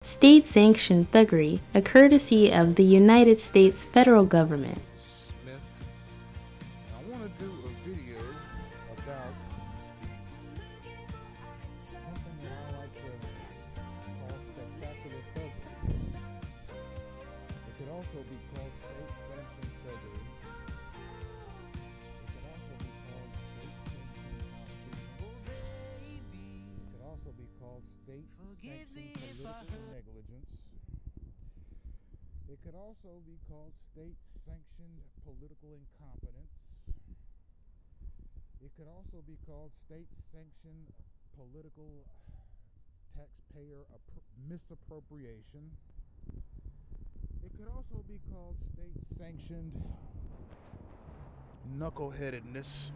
State-sanctioned thuggery, a courtesy of the United States federal government. Smith. I want to do a video about something that I like to call spectacular thuggery. It could also be called state-sanctioned thuggery. It could also be called state-sanctioned malfeasance. It could also be called state-sanctioned political negligence. It could also be called state-sanctioned political incompetence. It could also be called state-sanctioned political taxpayer misappropriation. It could also be called state-sanctioned knuckleheadedness.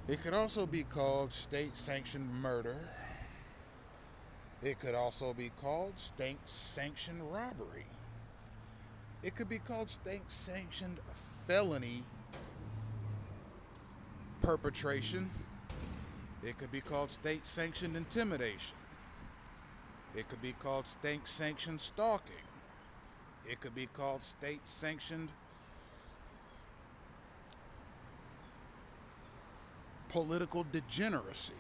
It could also be called state-sanctioned murder. It could also be called state-sanctioned robbery. It could be called state-sanctioned felony perpetration. It could be called state-sanctioned intimidation. It could be called state-sanctioned stalking. It could be called state-sanctioned political degeneracy.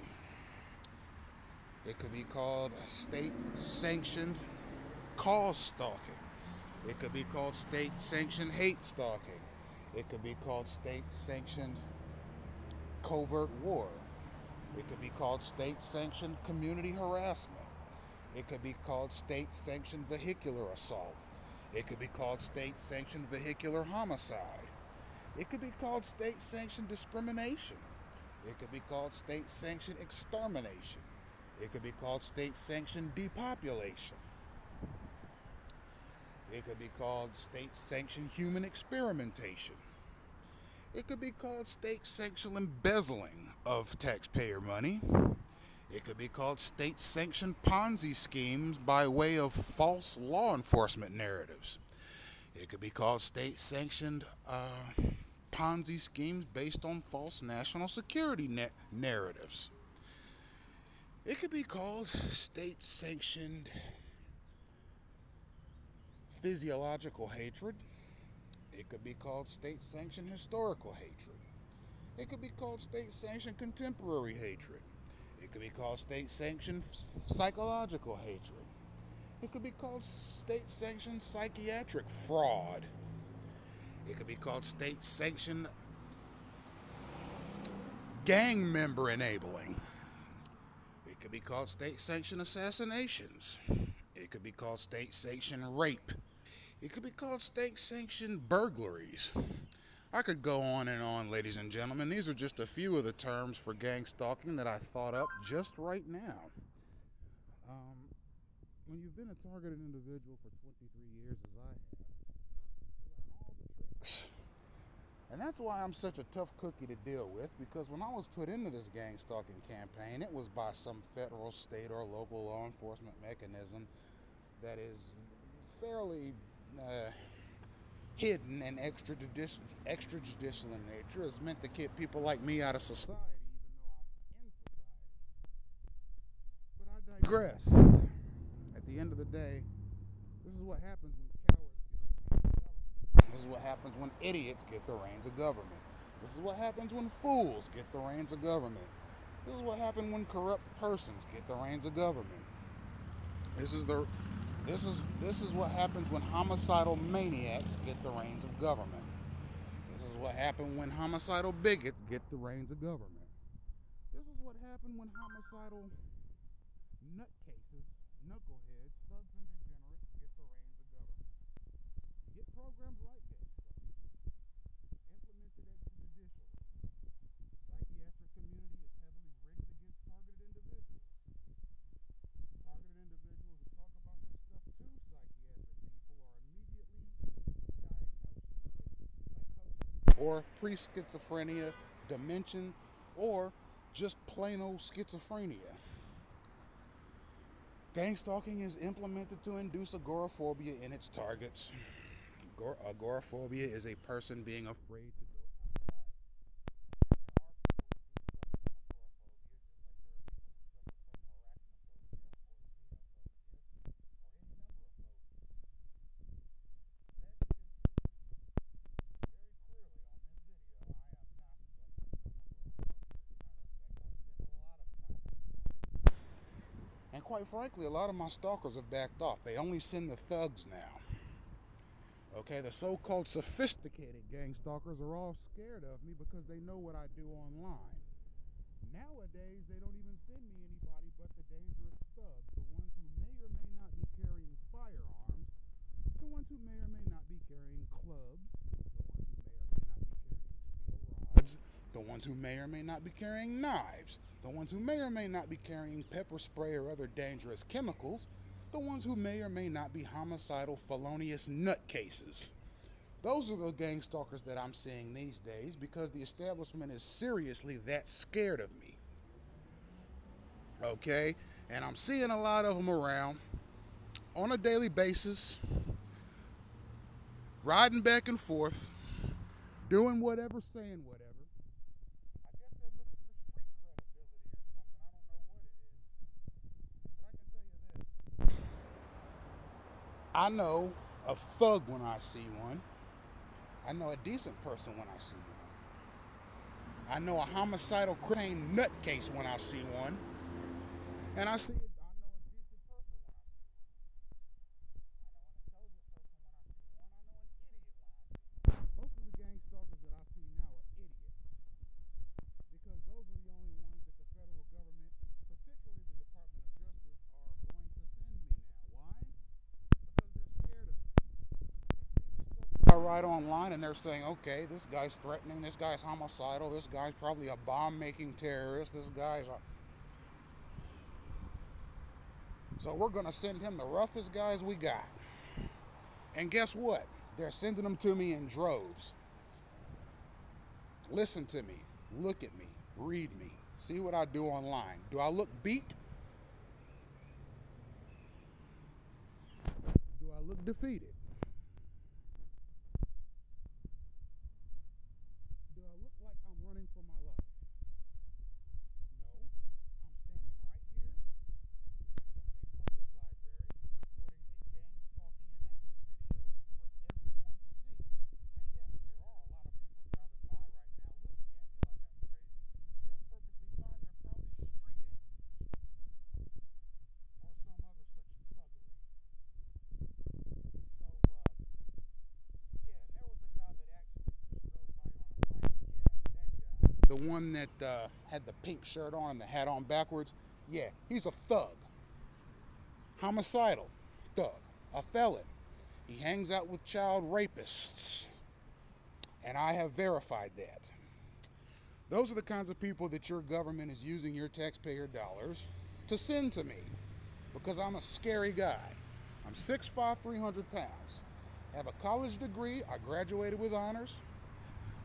It could be called state-sanctioned cause stalking. It could be called state-sanctioned hate stalking. It could be called state-sanctioned covert war. It could be called state-sanctioned community harassment. It could be called state-sanctioned vehicular assault. It could be called state-sanctioned vehicular homicide. It could be called state-sanctioned discrimination. It could be called state-sanctioned extermination. It could be called state-sanctioned depopulation. It could be called state-sanctioned human experimentation. It could be called state-sanctioned embezzling of taxpayer money. It could be called state-sanctioned Ponzi schemes by way of false law enforcement narratives. It could be called state-sanctioned Ponzi schemes based on false national security narratives. It could be called state-sanctioned physiological hatred. It could be called state-sanctioned historical hatred. It could be called state-sanctioned contemporary hatred. It could be called state-sanctioned psychological hatred. It could be called state-sanctioned psychiatric fraud. It could be called state-sanctioned gang member enabling. It could be called state-sanctioned assassinations. It could be called state-sanctioned rape. It could be called state-sanctioned burglaries. I could go on and on, ladies and gentlemen. These are just a few of the terms for gang stalking that I thought up just right now. When you've been a targeted individual for 23 years, as I have, you learn all the tricks. And that's why I'm such a tough cookie to deal with, because when I was put into this gang stalking campaign, it was by some federal, state, or local law enforcement mechanism that is fairly hidden and extrajudicial in nature. It's meant to keep people like me out of society, even though I'm in society. But I digress. At the end of the day, this is what happens when cowards get the reins of government. This is what happens when idiots get the reins of government. This is what happens when fools get the reins of government. This is what happens when corrupt persons get the reins of government. This is what happens when homicidal maniacs get the reins of government. This is what happens when homicidal bigots get the reins of government. This is what happens when homicidal nutcases, knuckleheads, thugs and degenerates get the reins of government. You get programs like Gang-stalking, implemented extrajudicially. The psychiatric community is heavily rigged against targeted individuals. Targeted individuals who talk about this stuff to psychiatric people are immediately diagnosed with psychosis or pre-schizophrenia, dementia, or just plain old schizophrenia. Gang stalking is implemented to induce agoraphobia in its targets. Agoraphobia is a person being afraid to go outside. Now, there are people who suffer from agoraphobia, just like there are people who suffer from arachnophobia or xenophobia. quite frankly, a lot of my stalkers have backed off. They only send the thugs now. Okay, the so-called sophisticated gang stalkers are all scared of me because they know what I do online. Nowadays, they don't even send me anybody but the dangerous thugs, the ones who may or may not be carrying firearms, the ones who may or may not be carrying clubs, the ones who may or may not be carrying steel rods, the ones who may or may not be carrying knives, the ones who may or may not be carrying pepper spray or other dangerous chemicals, the ones who may or may not be homicidal, felonious nutcases. Those are the gang stalkers that I'm seeing these days because the establishment is seriously that scared of me. Okay? And I'm seeing a lot of them around on a daily basis, riding back and forth, doing whatever, saying whatever. I guess they're looking for street credibility or something. I don't know what it is. But I can tell you this. I know a thug when I see one. I know a decent person when I see one. I know a homicidal crime nutcase when I see one. And I know a decent person when I see one. I know an intelligent person when I see one. I know an idiot when I see one. Most of the gang stalkers that I see now are idiots because those are the only ones that the federal government, particularly the Department of Justice, are going to send me now. Why? Because they're scared of me. I write online and they're saying, okay, this guy's threatening, this guy's homicidal, this guy's probably a bomb-making terrorist, this guy's a... So we're going to send him the roughest guys we got. And guess what? They're sending them to me in droves. Listen to me, look at me, read me, see what I do online. Do I look beat? Do I look defeated? The one that had the pink shirt on and the hat on backwards, yeah, he's a thug. Homicidal thug, a felon. He hangs out with child rapists. And I have verified that. Those are the kinds of people that your government is using your taxpayer dollars to send to me. Because I'm a scary guy. I'm 6'5", 300 pounds. Have a college degree. I graduated with honors.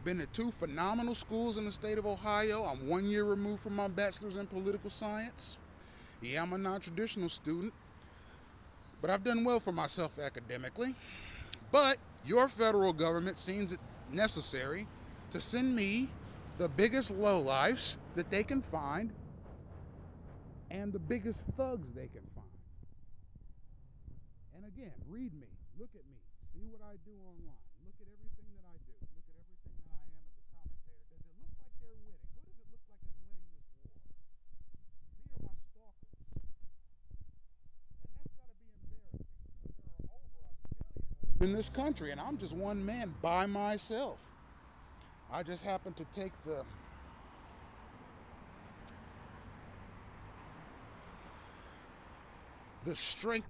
Been to 2 phenomenal schools in the state of Ohio. I'm 1 year removed from my bachelor's in political science. Yeah, I'm a non-traditional student, but I've done well for myself academically. But your federal government seems it necessary to send me the biggest lowlifes that they can find and the biggest thugs they can find. And again, read me, look at me, see what I do online. Look at everything that I do. Look at everything that I am as a commentator. Does it look like they're winning? Who does it look like is winning this war? Me or my stalkers? And that's got to be embarrassing because there are over 1 million of them in this country, and I'm just one man by myself. I just happen to take the strength